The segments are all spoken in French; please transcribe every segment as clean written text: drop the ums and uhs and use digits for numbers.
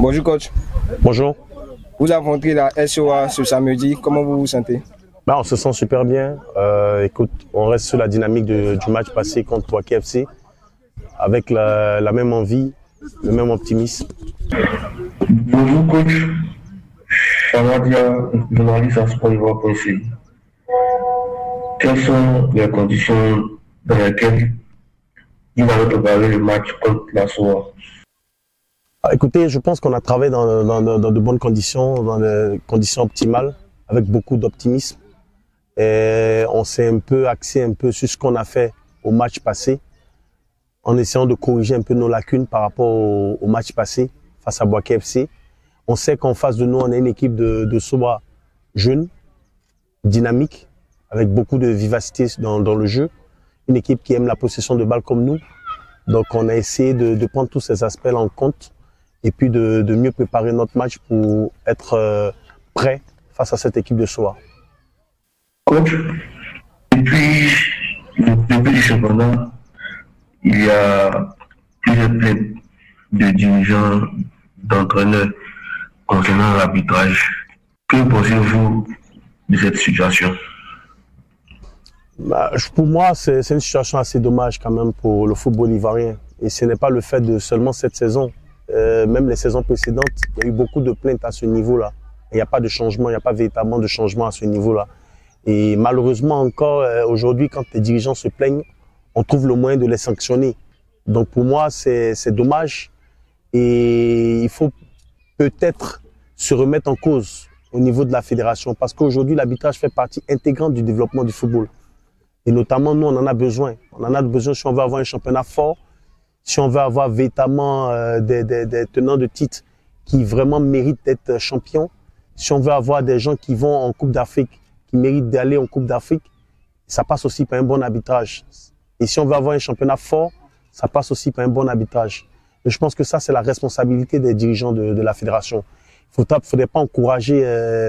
Bonjour coach. Bonjour. Vous affrontez la SOA ce samedi, comment vous vous sentez? On se sent super bien. Écoute, on reste sur la dynamique du match passé contre Bouaké FC avec la même envie, le même optimisme. Bonjour coach, Chamadia, journaliste à sportivoire.c. Quelles sont les conditions dans lesquelles il va préparer le match contre la SOA? Écoutez, je pense qu'on a travaillé dans de bonnes conditions, dans des conditions optimales, avec beaucoup d'optimisme. Et on s'est un peu axé sur ce qu'on a fait au match passé, en essayant de corriger un peu nos lacunes par rapport au match passé face à Bouaké FC. On sait qu'en face de nous, on a une équipe de SOA jeune, dynamique, avec beaucoup de vivacité dans le jeu. Une équipe qui aime la possession de balle comme nous. Donc on a essayé de prendre tous ces aspects-là en compte et puis de mieux préparer notre match pour être prêt face à cette équipe de SOA. Coach, depuis le début du championnat, il y a plusieurs plaintes de dirigeants, d'entraîneurs concernant l'arbitrage. Que pensez-vous de cette situation? Pour moi, c'est une situation assez dommage quand même pour le football ivoirien. Et ce n'est pas le fait de seulement cette saison. Même les saisons précédentes, il y a eu beaucoup de plaintes à ce niveau-là. Il n'y a pas de changement, il n'y a pas véritablement de changement à ce niveau-là. Et malheureusement encore, aujourd'hui, quand les dirigeants se plaignent, on trouve le moyen de les sanctionner. Donc pour moi, c'est dommage. Et il faut peut-être se remettre en cause au niveau de la fédération. Parce qu'aujourd'hui, l'arbitrage fait partie intégrante du développement du football. Et notamment, nous, on en a besoin. On en a besoin si on veut avoir un championnat fort, si on veut avoir véritablement des tenants de titres qui vraiment méritent d'être champions, si on veut avoir des gens qui vont en Coupe d'Afrique, qui méritent d'aller en Coupe d'Afrique, ça passe aussi par un bon arbitrage. Et si on veut avoir un championnat fort, ça passe aussi par un bon arbitrage. Et je pense que ça, c'est la responsabilité des dirigeants de la fédération. Il ne faudrait pas encourager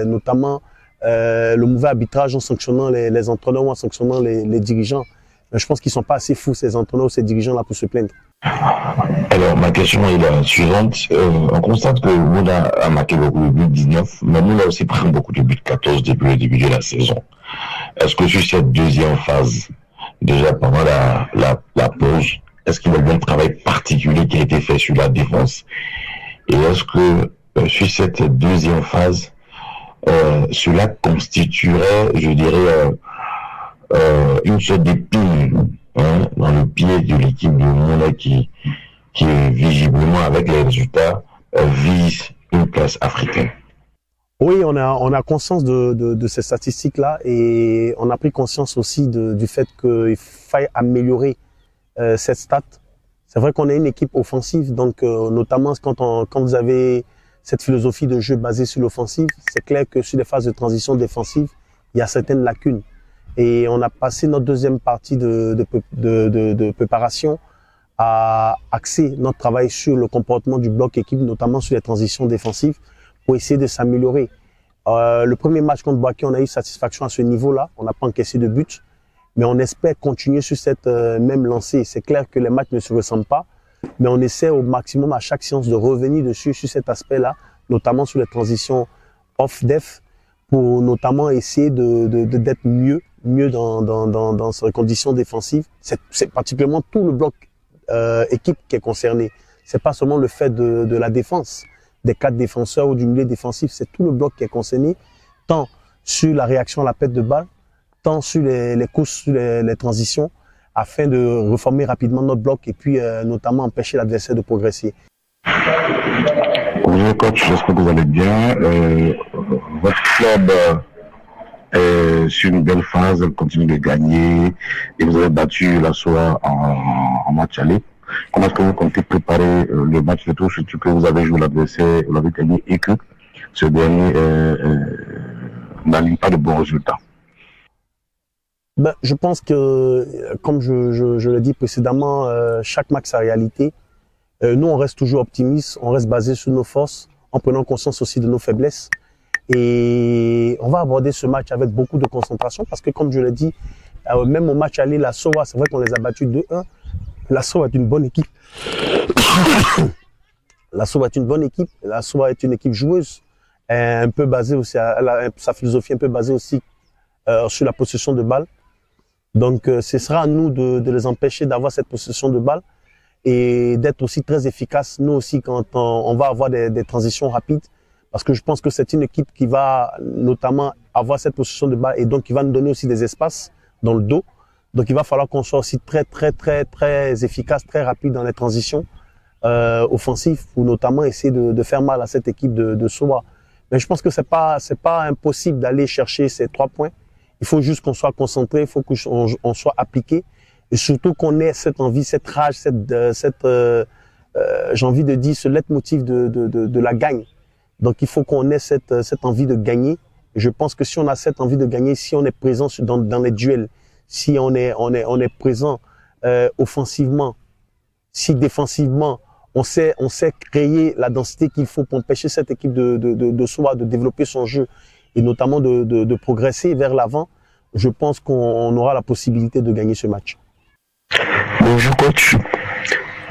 notamment le mauvais arbitrage en sanctionnant les entraîneurs ou en sanctionnant les dirigeants. Mais je pense qu'ils ne sont pas assez fous, ces entraîneurs ou ces dirigeants-là, pour se plaindre. Alors, ma question est la suivante. On constate que Mouna a marqué beaucoup de buts, 19, mais Mouna a aussi pris beaucoup de buts, 14 depuis le début de la saison. Est-ce que sur cette deuxième phase, déjà pendant la pause, est-ce qu'il y a eu un travail particulier qui a été fait sur la défense? Et est-ce que sur cette deuxième phase, cela constituerait, je dirais, une sorte d'épine dans le pied de l'équipe de Mouna qui visiblement, avec les résultats, vise une place africaine? Oui, on a conscience de ces statistiques-là et on a pris conscience aussi du fait qu'il faille améliorer cette stat. C'est vrai qu'on est une équipe offensive, donc notamment quand vous avez cette philosophie de jeu basée sur l'offensive, c'est clair que sur les phases de transition défensive, il y a certaines lacunes. Et on a passé notre deuxième partie de préparation à axer notre travail sur le comportement du bloc équipe, notamment sur les transitions défensives, pour essayer de s'améliorer. Le premier match contre Bouaké, on a eu satisfaction à ce niveau-là. On n'a pas encaissé de but, mais on espère continuer sur cette même lancée. C'est clair que les matchs ne se ressemblent pas, mais on essaie au maximum à chaque séance de revenir dessus, sur cet aspect-là, notamment sur les transitions off-def, pour notamment essayer d'être mieux dans ces conditions défensives. C'est particulièrement tout le bloc équipe qui est concerné. C'est pas seulement le fait de la défense, des 4 défenseurs ou du milieu défensif, c'est tout le bloc qui est concerné, tant sur la réaction à la perte de balle, tant sur les courses, sur les transitions, afin de reformer rapidement notre bloc et puis notamment empêcher l'adversaire de progresser. Bonjour coach, j'espère que vous allez bien. Votre club est sur une belle phase, elle continue de gagner et vous avez battu la SOA en match aller. Comment est-ce que vous comptez préparer le match retour, surtout que vous avez joué l'adversaire, vous l'avez gagné et que ce dernier n'aligne pas de bons résultats? Je pense que, comme je l'ai dit précédemment, chaque match sa réalité. Nous, on reste toujours optimistes, on reste basé sur nos forces, en prenant conscience aussi de nos faiblesses. Et on va aborder ce match avec beaucoup de concentration parce que, comme je l'ai dit, même au match aller, la SOA, c'est vrai qu'on les a battus 2-1. La SOA est une bonne équipe. La SOA est une bonne équipe. La SOA est une équipe joueuse, un peu basée aussi, sa philosophie un peu basée aussi sur la possession de balle. Donc, ce sera à nous de les empêcher d'avoir cette possession de balle et d'être aussi très efficaces, nous aussi, quand on va avoir des transitions rapides. Parce que je pense que c'est une équipe qui va notamment avoir cette possession de balle et donc qui va nous donner aussi des espaces dans le dos. Donc, il va falloir qu'on soit aussi très efficace, très rapide dans les transitions offensives ou notamment essayer de faire mal à cette équipe de SOA. Mais je pense que c'est pas impossible d'aller chercher ces 3 points. Il faut juste qu'on soit concentré, il faut qu'on soit appliqué et surtout qu'on ait cette envie, cette rage, j'ai envie de dire ce leitmotiv de la gagne. Donc il faut qu'on ait cette envie de gagner. Et je pense que si on a cette envie de gagner, si on est présent dans les duels, si on est présent offensivement, si défensivement, on sait créer la densité qu'il faut pour empêcher cette équipe de SOA de développer son jeu et notamment de progresser vers l'avant, je pense qu'on aura la possibilité de gagner ce match. Bonjour coach.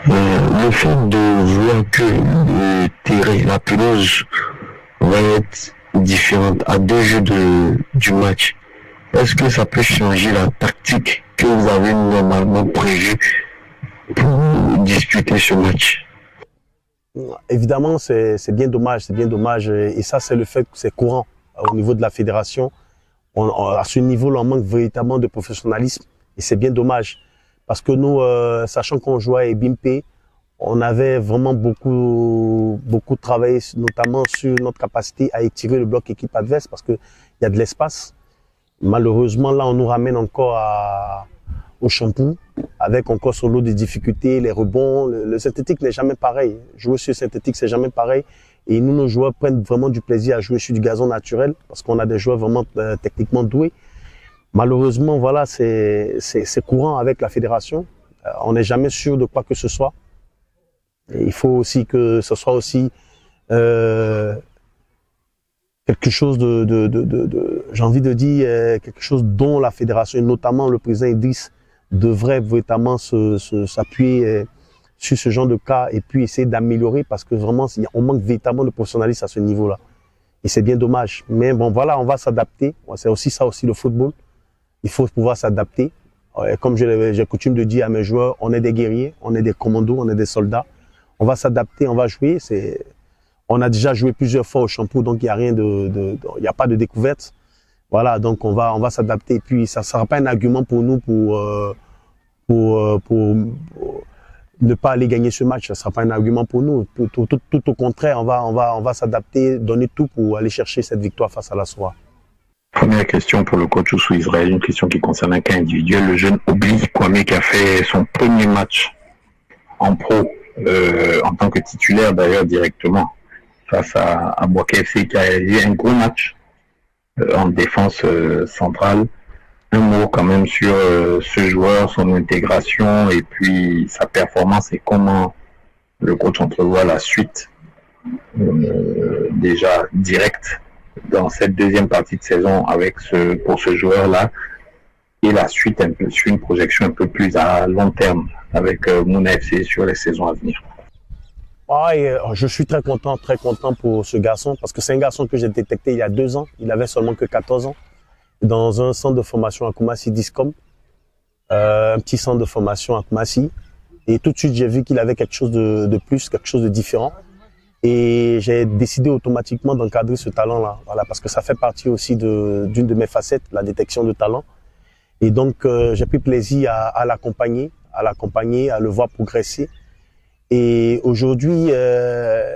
Le fait de voir que le terrain, la pelouse va être différente à 2 jeux du match, est-ce que ça peut changer la tactique que vous avez normalement prévue pour disputer ce match? Évidemment, c'est bien dommage, et ça c'est le fait que c'est courant au niveau de la fédération. À ce niveau-là, on manque véritablement de professionnalisme et c'est bien dommage parce que nous, sachant qu'on jouait à Bimpe, on avait vraiment beaucoup travaillé, notamment sur notre capacité à étirer le bloc équipe adverse parce que il y a de l'espace. Malheureusement, là, on nous ramène encore au shampoo, avec encore son lot de difficultés, les rebonds. Le synthétique n'est jamais pareil. Jouer sur synthétique, c'est jamais pareil. Et nous, nos joueurs prennent vraiment du plaisir à jouer sur du gazon naturel parce qu'on a des joueurs vraiment techniquement doués. Malheureusement, voilà, c'est courant avec la fédération. On n'est jamais sûr de quoi que ce soit. Et il faut aussi que ce soit aussi quelque chose j'ai envie de dire, quelque chose dont la fédération, et notamment le président Idriss, devrait véritablement s'appuyer sur ce genre de cas et puis essayer d'améliorer parce que vraiment, on manque véritablement de professionnalisme à ce niveau-là. Et c'est bien dommage. Mais bon, voilà, on va s'adapter. C'est aussi ça aussi le football. Il faut pouvoir s'adapter. Comme j'ai coutume de dire à mes joueurs, on est des guerriers, on est des commandos, on est des soldats. On va s'adapter, on va jouer. On a déjà joué plusieurs fois au shampoo, donc il y a rien il y a pas de découverte. Voilà, donc on va s'adapter. Et puis ça sera pas un argument pour nous pour ne pas aller gagner ce match. Ça sera pas un argument pour nous. Tout au contraire, on va s'adapter, donner tout pour aller chercher cette victoire face à la SOA. Première question pour le coach Oussou Israël, une question qui concerne un cas individuel. Le jeune Obi Kwame qui a fait son premier match en pro, en tant que titulaire d'ailleurs directement, face à Boaké FC qui a eu un gros match en défense centrale. Un mot quand même sur ce joueur, son intégration et puis sa performance et comment le coach entrevoit la suite déjà directe dans cette deuxième partie de saison pour ce joueur-là et la suite un peu sur une projection un peu plus à long terme avec Mouna FC sur les saisons à venir. Je suis très content pour ce garçon parce que c'est un garçon que j'ai détecté il y a 2 ans. Il avait seulement que 14 ans dans un centre de formation à Koumassi Discom, un petit centre de formation à Koumassi. Et tout de suite, j'ai vu qu'il avait quelque chose de plus, quelque chose de différent. Et j'ai décidé automatiquement d'encadrer ce talent-là, voilà, parce que ça fait partie aussi d'une de mes facettes, la détection de talent. Et donc, j'ai pris plaisir à l'accompagner, à le voir progresser. Et aujourd'hui, le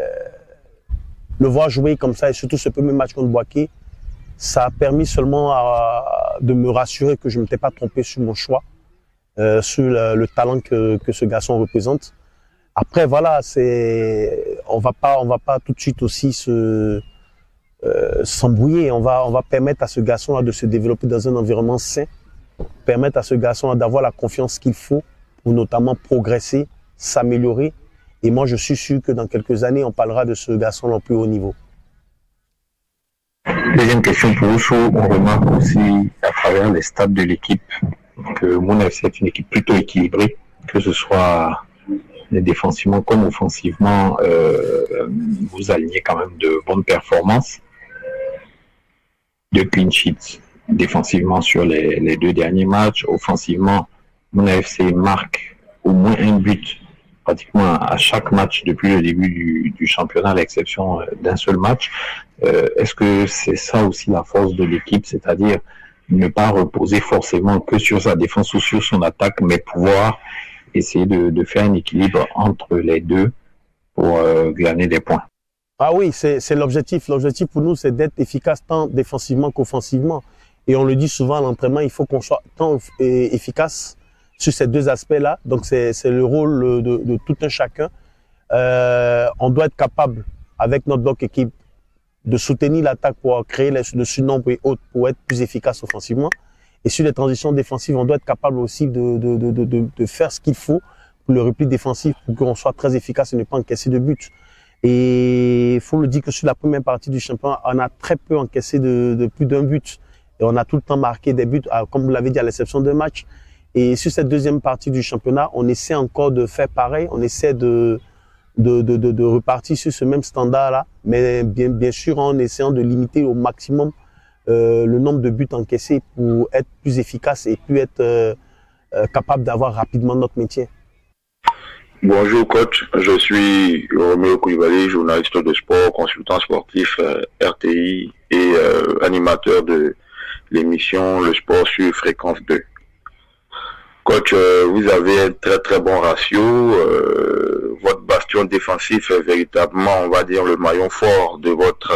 voir jouer comme ça, et surtout ce premier match contre Boaké, ça a permis seulement de me rassurer que je ne m'étais pas trompé sur mon choix, sur le talent que ce garçon représente. Après, voilà, on va pas tout de suite aussi s'embrouiller. On va permettre à ce garçon-là de se développer dans un environnement sain, permettre à ce garçon-là d'avoir la confiance qu'il faut pour notamment progresser, s'améliorer. Et moi, je suis sûr que dans quelques années, on parlera de ce garçon-là au plus haut niveau. Deuxième question pour Oussou. On remarque aussi à travers les stats de l'équipe que Mouna FC est une équipe plutôt équilibrée, que ce soit défensivement comme offensivement, vous alignez quand même de bonnes performances, de clean sheets défensivement sur les 2 derniers matchs. Offensivement, mon AFC marque au moins un but pratiquement à chaque match depuis le début du championnat, à l'exception d'un seul match. Est-ce que c'est ça aussi la force de l'équipe, c'est-à-dire ne pas reposer forcément que sur sa défense ou sur son attaque, mais pouvoir essayer de faire un équilibre entre les deux pour glaner des points? Ah oui, c'est l'objectif. L'objectif pour nous, c'est d'être efficace tant défensivement qu'offensivement. Et on le dit souvent à l'entraînement, il faut qu'on soit tant efficace sur ces 2 aspects-là. Donc, c'est le rôle de tout un chacun. On doit être capable, avec notre bloc équipe, de soutenir l'attaque pour créer le surnombre et autres pour être plus efficace offensivement. Et sur les transitions défensives, on doit être capable aussi de faire ce qu'il faut pour le repli défensif pour qu'on soit très efficace et ne pas encaisser de buts. Et il faut le dire que sur la première partie du championnat, on a très peu encaissé de plus d'un but. Et on a tout le temps marqué des buts, comme vous l'avez dit, à l'exception d'un match. Et sur cette deuxième partie du championnat, on essaie encore de faire pareil. On essaie de repartir sur ce même standard-là, mais bien sûr en essayant de limiter au maximum le nombre de buts encaissés pour être plus efficace et plus être capable d'avoir rapidement notre métier. Bonjour coach, je suis Roméo Koulibaly, journaliste de sport, consultant sportif RTI et animateur de l'émission Le Sport sur Fréquence 2. Coach, vous avez un très très bon ratio, votre bastion défensif est véritablement, on va dire, le maillon fort de votre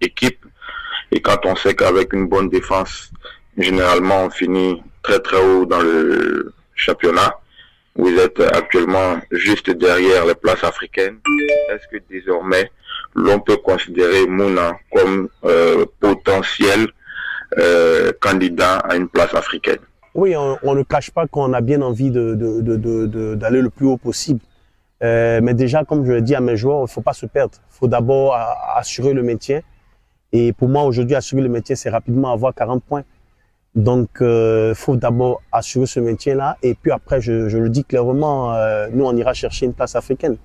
équipe. Et quand on sait qu'avec une bonne défense, généralement on finit très très haut dans le championnat, vous êtes actuellement juste derrière les places africaines. Est-ce que désormais l'on peut considérer Mouna comme potentiel candidat à une place africaine? Oui, on ne cache pas qu'on a bien envie d'aller le plus haut possible. Mais déjà, comme je l'ai dit à mes joueurs, il ne faut pas se perdre. Il faut d'abord assurer le maintien. Et pour moi, aujourd'hui, assurer le maintien, c'est rapidement avoir 40 points. Donc, il faut d'abord assurer ce maintien-là. Et puis après, je le dis clairement, nous, on ira chercher une place africaine.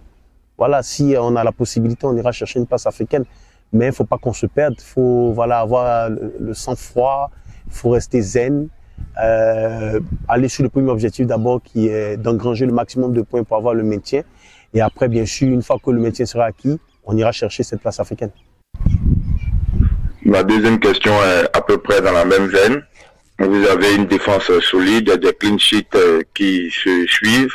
Voilà, si on a la possibilité, on ira chercher une place africaine. Mais il ne faut pas qu'on se perde. Il faut avoir le sang-froid. Il faut rester zen. Aller sur le premier objectif d'abord, qui est d'engranger le maximum de points pour avoir le maintien. Et après, bien sûr, une fois que le maintien sera acquis, on ira chercher cette place africaine. Ma deuxième question est à peu près dans la même veine. Vous avez une défense solide, des clean sheets qui se suivent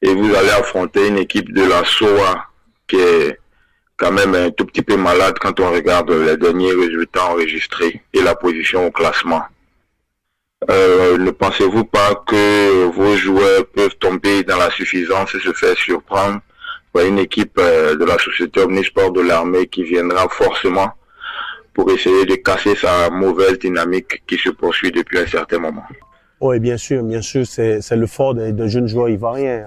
et vous allez affronter une équipe de la SOA qui est quand même un tout petit peu malade quand on regarde les derniers résultats enregistrés et la position au classement. Ne pensez-vous pas que vos joueurs peuvent tomber dans la suffisance et se faire surprendre par une équipe de la société Omnisport de l'armée qui viendra forcément pour essayer de casser sa mauvaise dynamique qui se poursuit depuis un certain moment? Oui, bien sûr, c'est le fort des jeunes joueurs ivoiriens.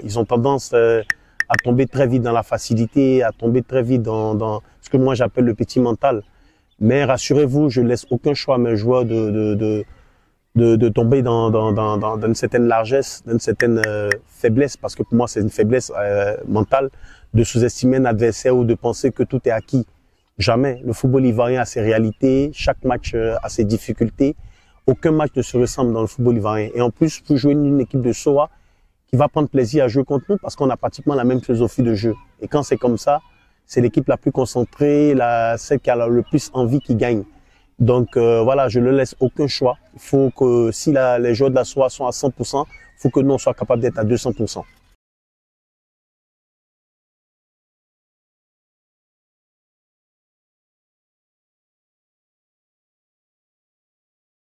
Ils ont tendance à tomber très vite dans la facilité, à tomber très vite dans ce que moi j'appelle le petit mental. Mais rassurez-vous, je laisse aucun choix à mes joueurs de tomber dans une certaine largesse, d'une certaine faiblesse, parce que pour moi c'est une faiblesse mentale de sous-estimer un adversaire ou de penser que tout est acquis. Jamais. Le football ivoirien a ses réalités, chaque match a ses difficultés. Aucun match ne se ressemble dans le football ivoirien. Et en plus, vous jouez une équipe de SOA qui va prendre plaisir à jouer contre nous parce qu'on a pratiquement la même philosophie de jeu. Et quand c'est comme ça, c'est l'équipe la plus concentrée, celle qui a le plus envie qui gagne. Donc voilà, je ne laisse aucun choix. Il faut que si les joueurs de la SOA sont à 100%, il faut que nous on soit capable d'être à 200%.